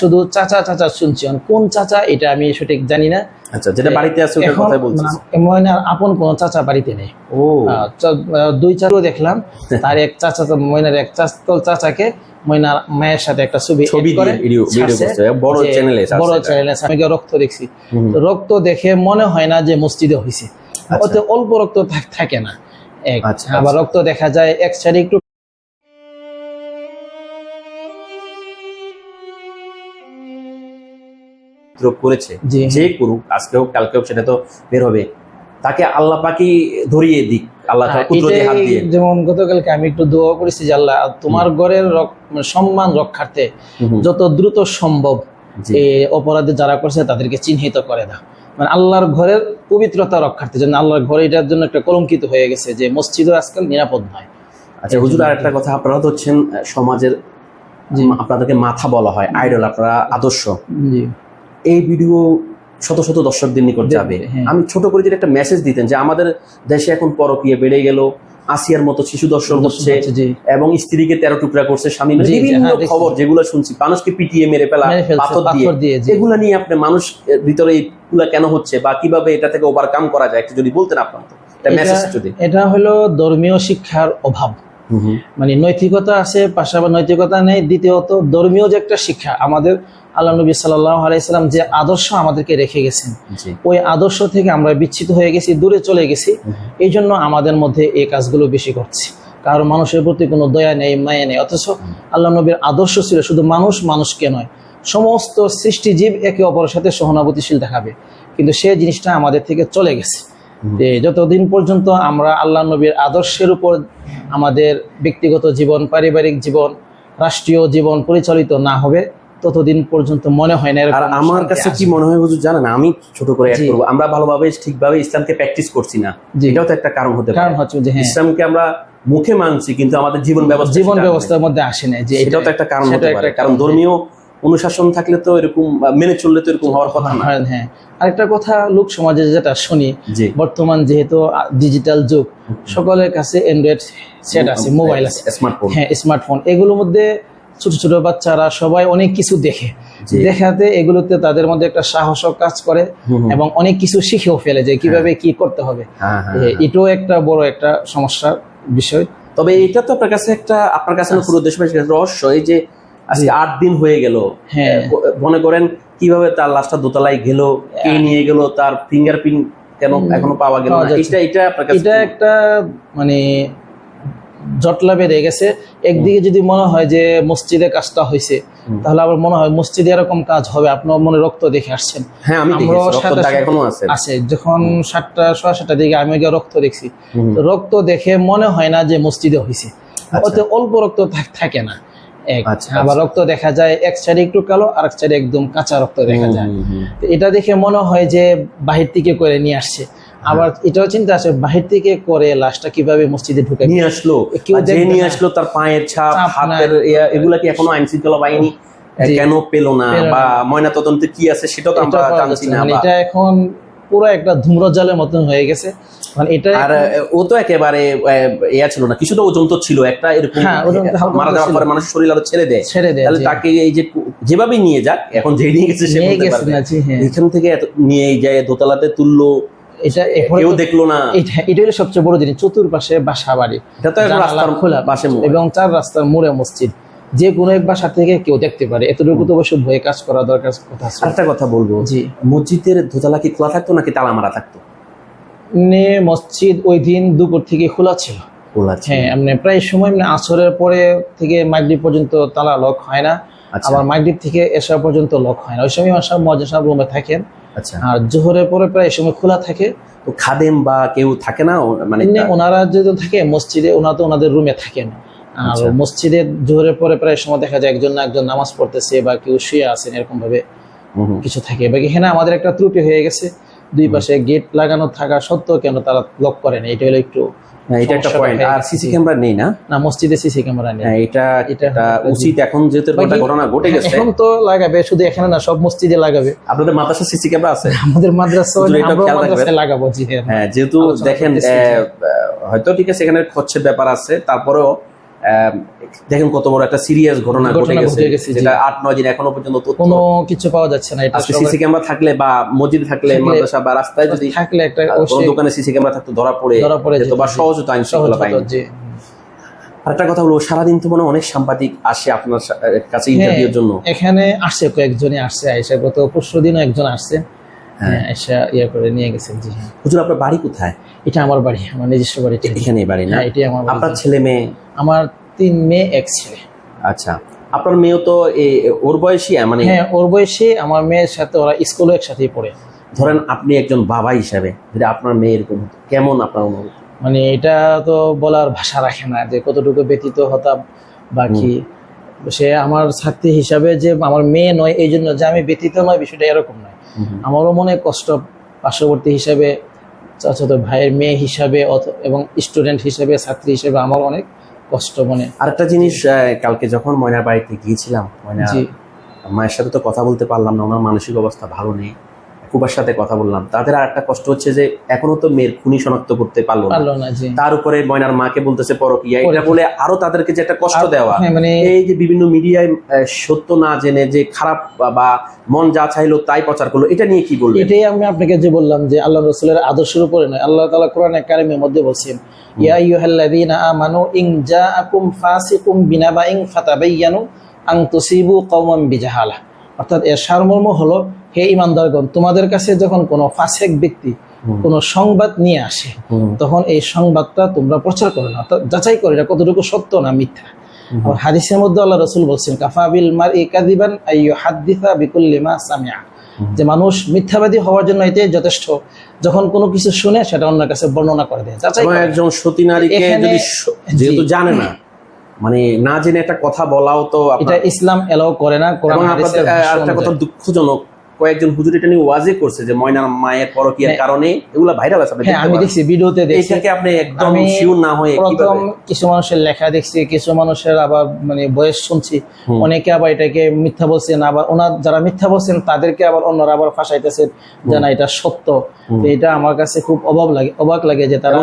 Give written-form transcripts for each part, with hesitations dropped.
শুধু চাচা চাচা শুনছি, কোন চাচা এটা আমি সঠিক জানি না। আচ্ছা, যেটা বাড়িতে আছে ওটার কথাই বলছি। ময়নার আপন কোন চাচা বাড়িতে নেই। ও, দুই চাচা দেখলাম, তার এক চাচা, ময়নার এক চাচাকে ময়নার মায়ের সাথে একটা ছবি ভিডিও করছে বড় চ্যানেলে, আমি রক্ত দেখছি। রক্ত দেখে মনে হয় না যে মসজিদে হয়েছে, ওতে অল্প রক্ত থাকে না। আবার রক্ত দেখা যায় এক সাইডে একটু করেছে, যে করুক আজকে হোক কালকে হোক, সেটা তো বের হবে। তাকে আল্লাহ পাকই ধরিয়ে দিক, আল্লাহ কুদরতি হাত দিয়ে। যেমন গতকালকে আমি একটু দোয়া করেছি যে আল্লাহ তোমার ঘরের সম্মান রক্ষার্থে যত দ্রুত সম্ভব এই অপরাধী যারা করছে তাদেরকে চিহ্নিত করে দাও। মানে আল্লাহর ঘরের পবিত্রতা রক্ষার্থে, যেন আল্লাহর ঘরে এটার জন্য একটা কলঙ্কিত হয়ে গেছে যে মসজিদও আজকাল নিরাপদ নয়। আচ্ছা হুজুর, আর একটা কথা, আপনারা তো হচ্ছেন সমাজের, আপনাদেরকে মাথা বলা হয়, আইডল, আপনারা আদর্শ। এই ভিডিও শত শত দর্শকদের নিকট যাবে। আমি ছোট করে যদি একটা মেসেজ দিতেন যে আমাদের দেশে এখন পরকীয়া বেড়ে গেল, আসিয়ার মতো শিশু দর্শন হচ্ছে, এবং স্ত্রীকে 13 টুকরা করছে স্বামী, বিভিন্ন খবর যেগুলো শুনছি, মানুষকে পিটিয়ে মেরে ফেলা, পাথর দিয়ে, এগুলা নিয়ে আপনি মানুষ ভিতরে এইগুলা কেন হচ্ছে বা কিভাবে এটা থেকে ওভারকাম করা যায় একটু যদি বলতেন আপনার। তো এটা হলো ধর্মীয় শিক্ষার অভাব। মানে নৈতিকতা আছে, পাশাপাশি নৈতিকতা নেই। দ্বিতীয়ত ধর্মীয় যে একটা শিক্ষা, আমাদের আল্লাহ নবী সাল্লাল্লাহু আলাইহি সাল্লাম যে আদর্শ আমাদেরকে রেখে গেছেন, ওই আদর্শ থেকে আমরা বিচ্ছিত হয়ে গেছি, দূরে চলে গেছি। এই জন্য আমাদের মধ্যে এই কাজগুলো বেশি করছে। কারণ মানুষের প্রতি কোনো দয়া নেই, মায়া নেই। অথচ আল্লাহ নবীর আদর্শ ছিল শুধু মানুষকে নয়, সমস্ত সৃষ্টিজীব একে অপরের সাথে সহানুভূতিশীল দেখাবে। কিন্তু সেই জিনিসটা আমাদের থেকে চলে গেছে। যতদিন পর্যন্ত আমরা আল্লাহ নবীর আদর্শের উপর আমাদের ব্যক্তিগত জীবন, পারিবারিক জীবন, রাষ্ট্রীয় জীবন পরিচালিত না হবে, ততদিন পর্যন্ত মনে হয় না। আর আমার কাছে কি মনে হয় হুজুর জানেন, আমি ছোট করে অ্যাড করব, আমরা ভালোভাবে ঠিকভাবে ইসলামকে প্র্যাকটিস করছি না। এটাও তো একটা কারণ হতে পারে। কারণ হচ্ছে যে ইসলামকে আমরা মুখে মানছি কিন্তু আমাদের জীবন ব্যবস্থার মধ্যে আসে না, যে এটাও তো একটা কারণ হতে পারে। কারণ ধর্মীয় অনুশাসন থাকলে তো এরকম মেনে চললে তো এরকম হওয়ার কথা না। হ্যাঁ, আরেকটা কথা লোক সমাজে যেটা শুনি, বর্তমান যেহেতু ডিজিটাল যুগ, সকলের কাছে অ্যান্ড্রয়েড সেট আছে, মোবাইল আছে, স্মার্টফোন। হ্যাঁ, স্মার্টফোন। এগুলোর মধ্যে ছোট ছোট বাচ্চারা সবাই অনেক কিছু দেখাতে এগুলোতে তাদের মধ্যে একটা সাহস কাজ করে এবং অনেক কিছু শিখেও ফেলে যে কিভাবে কি করতে হবে। এটাও একটা বড় একটা সমস্যার বিষয়। তবে এটা তো আপনার কাছে পুরো দেশবাসীর কাছে রহস্য, এই যে আজকে 8 দিন হয়ে গেল, মনে করেন কিভাবে তার লাশটা দোতলায় গেল, কে নিয়ে গেল, তার ফিঙ্গারপ্রিন্ট কেন এখনো পাওয়া গেল না? এটা একটা মানে জটলা বেড়ে গেছে। একদিকে যদি মনে হয় যে মসজিদে কাজটা হয়েছে, তাহলে আবার মনে হয় মসজিদে এরকম কাজ হবে। আপনার মনে রক্ত দেখে আসছেন, আছে যখন 7টা দিকে আমি রক্ত দেখছি, রক্ত দেখে মনে হয় না যে মসজিদে হয়েছে, ওতে অল্প রক্ত থাকে না। আবার রক্ত দেখা যায় এক সাইডে একটু কালো, আর এক সাইডে একদম কাঁচা রক্ত দেখা যায়। এটা দেখে মনে হয় যে বাহির থেকে করে নিয়ে আসছে। আবার এটাও চিন্তা আছে বাহির থেকে করে লাশটা কিভাবে মসজিদে ঢুকে নিয়ে আসলো, নিয়ে আসলো, তার পায়ের ছাপ, হাতের এগুলা কি এখনো আইন শৃঙ্খলা বাহিনী কেন পেল না, বা ময়না তদন্তে কি আছে সেটাও তো আমরা জানছি না। এটা এখন পুরো একটা ধূম্রজালের মতন হয়ে গেছে। মানে এটা আর ও তো একেবারে ছিল না, কিছুটা ওজন তো ছিল একটা, এরকম মারা যাওয়ার পরে মানুষের শরীর আরো ছেড়ে দেয়, তাহলে তাকে এই যে যেভাবে নিয়ে যাক, এখন যে নিয়ে গেছে সে বলতে পারবে। এখান থেকে নিয়ে যায় দোতলাতে তুললো, এটা কেউ দেখলো না। এটা হলো সবচেয়ে বড় জিনিস। চতুর্পাশে বাসা বাড়ি, এটা তো রাস্তার খোলা পাশে এবং 4 রাস্তার মোড়ে মসজিদ, যে কোনো এক বাসা থেকে কেউ দেখতে পারে। এতটুকু তো অবশ্য ভয়ে কাজ করা দরকার। একটা কথা বলবো, মসজিদের দোতলা কি খোলা থাকতো নাকি তালা মারা থাকতো? মসজিদ ওই দিন দুপুর থেকে খোলা ছিল। হ্যাঁ, প্রায় সময় আসরের পরে থেকে মাগরিব পর্যন্ত তালা লক হয় না, আবার মাগরিব থেকে এশা পর্যন্ত লক হয় না। ওই সময় মুয়াজ্জিন সাহেব রুমে থাকেন, আর জোহরের পরে প্রায় সময় খোলা থাকে। তো খাদেম বা কেউ থাকে না, মানে ওনারা যদি থাকে মসজিদে, ওনারা তো ওনাদের রুমে থাকেন। আর মসজিদে জোহরের পরে প্রায় সময় দেখা যায় একজন না একজন নামাজ পড়তেছে বা কেউ শুয়ে আছেন, এরকম ভাবে কিছু থাকে। বাকি এখানে আমাদের একটা ত্রুটি হয়ে গেছে, দুই পাশে গেট লাগানো থাকা সত্ত্বেও কেন তারা লক করে না, এটা হলো একটু এটা একটা পয়েন্ট। আর সিসি ক্যামেরা নেই না মসজিদে, সিসি ক্যামেরা নেই। এটা উচিত, এখন যেহেতু ঘটনা ঘটে গেছে এখন তো লাগাবে, শুধু এখানে না সব মসজিদে লাগাবে। আপনাদের মাদ্রাসা সিসি ক্যামেরা আছে? আমাদের মাদ্রাসায় লাগাবো। হ্যাঁ, যেহেতু দেখেন হয়তো ঠিক আছে এখানে খরচের ব্যাপার আছে, তারপরেও দেখেন কত বড় একটা সিরিয়াস ঘটনা ঘটে গেছে, জি। যেটা 8-9 দিন এখনো পর্যন্ত কোনো কিছু পাওয়া যাচ্ছে না। এটা আজকে সিসি ক্যামেরা থাকলে বা মসজিদে থাকলে, মাদ্রাসা বা রাস্তায় যদি থাকলে একটা কোনো দোকানে সিসি ক্যামেরা থাকতো ধরা পড়ে যেত বা সহজ হতো আইন শৃঙ্খলা বাহিনী। জি। আরেকটা কথা বলবো, সারাদিন তো মনে হয় অনেক সাংবাদিক আসে আপনার কাছে ইন্টারভিউর জন্য। এখানে আসছে, কয়েকজনই আসছে, আইসা গত পরশু দিনও একজন আসছে, এসে ইয়ে করে নিয়ে গেছেন। জি হ্যাঁ। হুজুর আপনার বাড়ি কোথায়? এটা আমার বাড়ি, আমার নিজস্ব বাড়ি। এখানেই বাড়ি না? এটাই আমার বাড়ি। আপনার ছেলে মেয়ে? আমার 3 মেয়ে 1 ছেলে। আচ্ছা, আপনার মেয়েও তো ওর বয়সী, মানে হ্যাঁ ওর বয়সী। আমার মেয়ের সাথে ওরা স্কুলে একসাথেই পড়ে। ধরেন আপনি একজন বাবা হিসাবে যদি আপনার মেয়ে এরকম হতো, কেমন আপনার অনুভূতি? মানে এটা তো বলার ভাষা রাখে না যে কতটুকু ব্যতীত হতাম। বাকি সে আমার ছাত্রী হিসাবে যে আমার মেয়ে নয় এই জন্য যে আমি ব্যতীত নয়, বিষয়টা এরকম নয়। আমারও মনে কষ্ট, পার্শ্ববর্তী হিসাবে, চাচাতো ভাইয়ের মেয়ে হিসাবে এবং স্টুডেন্ট হিসাবে, ছাত্রী হিসাবে আমার অনেক কষ্ট মনে। আরেকটা জিনিস, কালকে যখন ময়নার বাড়িতে গিয়েছিলাম, ময়না মায়ের সাথে তো কথা বলতে পারলাম না, ওনার মানসিক অবস্থা ভালো নেই। কুবার সাথে কথা বললাম, তাদের আর একটা কষ্ট হচ্ছে যে এখনো তো মেয়ের খুনি শনাক্ত করতে পারলো না। তার উপরে ময়নার মাকে বলতেছে পরকীয়া, এটা বলে আরো তাদেরকে যে একটা কষ্ট দেওয়া। মানে এই যে বিভিন্ন মিডিয়ায় সত্য না জেনে যে খারাপ বা মন যা চাইলো তাই প্রচার করলো, এটা নিয়ে কি বলবেন? এটাই আমি আপনাকে যে বললাম যে আল্লাহ রাসূলের আদর্শের উপরে নয়। আল্লাহ তাআলা কোরআনে কারিমের মধ্যে বলছেন, ইয়া আইয়ুহাল্লাযীনা আমানু ইন জাআকুম ফাসিকুম বিনাবাইন ফাতাবায়ানু আন তুসিবু কওমান বিজাহালা। অর্থাৎ এর সারমর্ম হলো, হে ঈমানদারগণ, তোমাদের কাছে যখন কোনো ফাসিক ব্যক্তি কোনো সংবাদ নিয়ে আসে তখন এই সংবাদটা তোমরা প্রচার করো না, অর্থাৎ যাচাই করো এটা কতটুকু সত্য না মিথ্যা। আর হাদিসের মধ্যে আল্লাহ রাসূল বলছেন, কাফা বিল মারই কাযিবান আইয়ুহাদ্দিসা বিকুল্লি মা সামিআ, যে মানুষ মিথ্যাবাদী হওয়ার জন্য এটাই যথেষ্ট, যখন কোনো কিছু শুনে সেটা অন্যের কাছে বর্ণনা করে দেয়। যাচাই করে। একজন সতী নারীকে যদি যেহেতু জানে না, মানে না জেনে একটা কথা বলাও তো এটা ইসলাম এলাও করে না। এবং আপনাদের একটা কথা দুঃখজনক, কয়েকজন হুজুর এটা নিয়ে ওয়াজে করছে যে ময়নার মায়ের পরকীয়ার কারণে এগুলা ভাইরাল আছে। আমি দেখছি, ভিডিওতে দেখছি। এটাকে আপনি একদম শিওর না হয়ে প্রথম কিছু মানুষের লেখা দেখছি, কিছু মানুষের আবার মানে বয়স শুনছি, অনেকে আবার এটাকে মিথ্যা বলছেন, আবার ওনার যারা মিথ্যা বলছেন তাদেরকে আবার অন্যরা আবার ফাঁসাইতেছেন যে না এটা সত্য। এটা আমার কাছে খুব অবাক লাগে যে তারা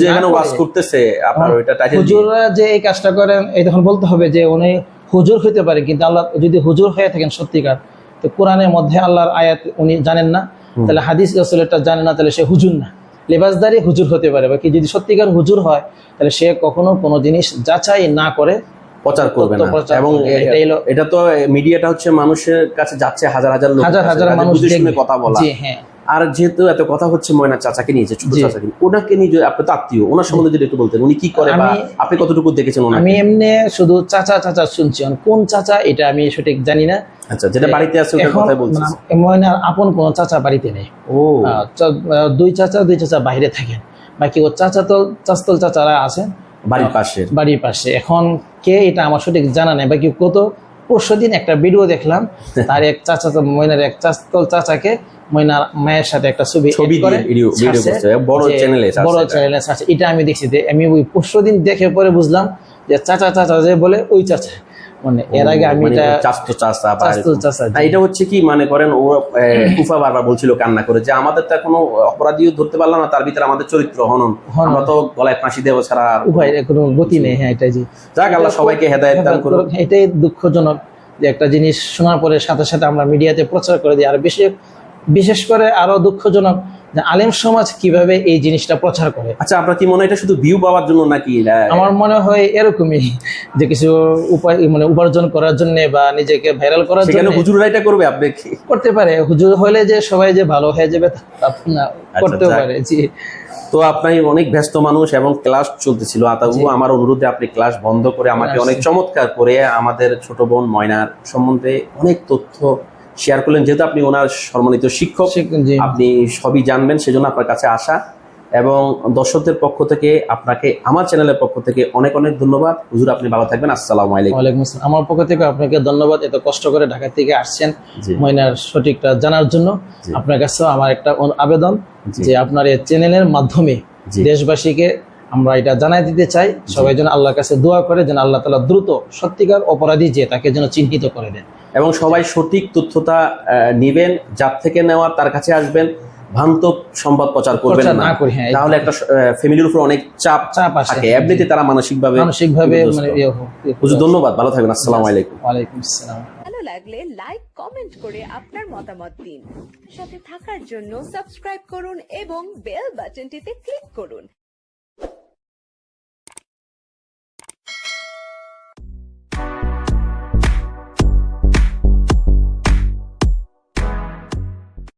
যেখানে ওয়াজ করতেছে আপনার ওইটা টাইটেল হুজুররা যে এই কাজটা করেন, এই তখন বলতে হবে যে উনি হুজুর হইতে পারে, কিন্তু আল্লাহ যদি হুজুর হয়ে থাকেন সত্যিকার, তো কোরআনের মধ্যে আল্লাহর আয়াত উনি জানেন না, তাহলে হাদিস রাসূলেরটা জানেন না, তাহলে সে হুজুর না। লেবাসদারি হুজুর হতে পারে, বাকি যদি সত্যিকার হুজুর হয় তাহলে সে কখনো কোনো জিনিস যাচাই না করে প্রচার করবে না। এবং এটা তো মিডিয়াটা হচ্ছে মানুষের কাছে যাচ্ছে, হাজার হাজার মানুষ শুনে কথা বলা। আর যেহেতু এত কথা হচ্ছে ময়নার চাচাকে নিয়ে, ছোট চাচাকে, ওনাকে নিয়ে আপনি তো আত্মীয়, ওনার সম্বন্ধে যদি একটু বলতেন, উনি কি করে বা আপনি কতটুকু দেখেছেন? আমি এমনি শুধু চাচা চাচা শুনছি, কোন চাচা এটা আমি সঠিক জানি না। আচ্ছা, যেটা বাড়িতে আছে ওটার কথাই বলছি। ময়নার আপন কোন চাচা বাড়িতে নেই। দুই চাচা বাইরে থাকেন, বাকি ও চাচতল চাচারা আছে বাড়ির পাশে। এখন কে এটা আমার সঠিক জানা নেই। বাকি কত পরশুদিন একটা ভিডিও দেখলাম, তার এক চাচা, ময়নার এক চাচতল চাচাকে ময়নার মায়ের সাথে একটা ছবি বড় চ্যানেলে, এটা আমি দেখছি। আমি ওই পরশুদিন দেখে পরে বুঝলাম যে চাচা যে বলে ওই চাচা, মানে এর আগে আমি এটা হচ্ছে কি মানে করেন, ও কুফা বারবার বলছিল কান্না করে যে আমাদের তো এখনো অপরাধীও ধরতে পারলাম না, তার ভিতরে আমাদের চরিত্র হনন, আমরা তো গলায় ফাঁসি দেওয়া ছাড়া উপায় কোনো গতি নেই। হ্যাঁ এটাই জি, যাক আল্লাহ সবাইকে হেদায়েত দান করুন। এটাই দুঃখজনক যে একটা জিনিস শোনার পরে সাথে সাথে আমরা মিডিয়াতে প্রচার করে দিই। আর বিশেষ করে আরো দুঃখজনক যে আলেম সমাজ কিভাবে এই জিনিসটা প্রচার করে। আচ্ছা, আপনার কি মনে হয় এটা শুধু ভিউ পাওয়ার জন্য নাকি? আমার মনে হয় এরকমই, যে কিছু উপায় মানে উপার্জন করার জন্য বা নিজেকে ভাইরাল করার জন্য। সেখানে হুজুররা এটা করবে, আপনি কি করতে পারে? হুজুর হলে যে সবাই যে ভালো হয়ে যাবে তা না, করতে পারে। জি, তো আপনি অনেক ব্যস্ত মানুষ এবং ক্লাস চলতেছিল, আমার অনুরোধে আপনি ক্লাস বন্ধ করে আমাকে অনেক চমৎকার করে আমাদের ছোট বোন ময়নার সম্বন্ধে অনেক তথ্য শেয়ার করলেন। যেহেতু আপনি ওনার সম্মানিত শিক্ষক, আপনি সবই জানবেন, সেজন্য আপনার কাছে আসা। এবং দর্শকদের পক্ষ থেকে আপনাকে, আমার চ্যানেলের পক্ষ থেকে অনেক অনেক ধন্যবাদ। হুজুর আপনি ভালো থাকবেন। আসসালামু আলাইকুম। ওয়ালাইকুম আসসালাম। আমার পক্ষ থেকে আপনাকে ধন্যবাদ, এত কষ্ট করে ঢাকা থেকে আসছেন ময়নার সঠিকটা জানার জন্য। আপনার কাছে আমার একটা আবেদন যে আপনার এই চ্যানেলের মাধ্যমে দেশবাসীকে আমরা এটা জানাই দিতে চাই, সবাই যেন আল্লাহর কাছে দোয়া করে যেন আল্লাহ তাআলা দ্রুত সত্যিকার অপরাধী যে তাকে যেন চিহ্নিত করে দেন, এবং সবাই সঠিক তথ্যটা নেবেন, যার থেকে নেওয়া তার কাছে আসবেন। ভ্রান্ত সংবাদ প্রচার করবেন প্রচার না না করি, হ্যাঁ, তাহলে একটা ফ্যামিলির উপর অনেক চাপ চাপ আসে। থাকে, এমনিতে তারা মানসিকভাবে বিপর্যস্ত। মানে হুজুর ধন্যবাদ, ভালো থাকবেন, আসসালামু আলাইকুম। ওয়ালাইকুম আসসালাম। ভালো লাগলে লাইক কমেন্ট করে আপনার মতামত দিন। সাথে থাকার জন্য সাবস্ক্রাইব করুন এবং বেল বাটনটিতে ক্লিক করুন।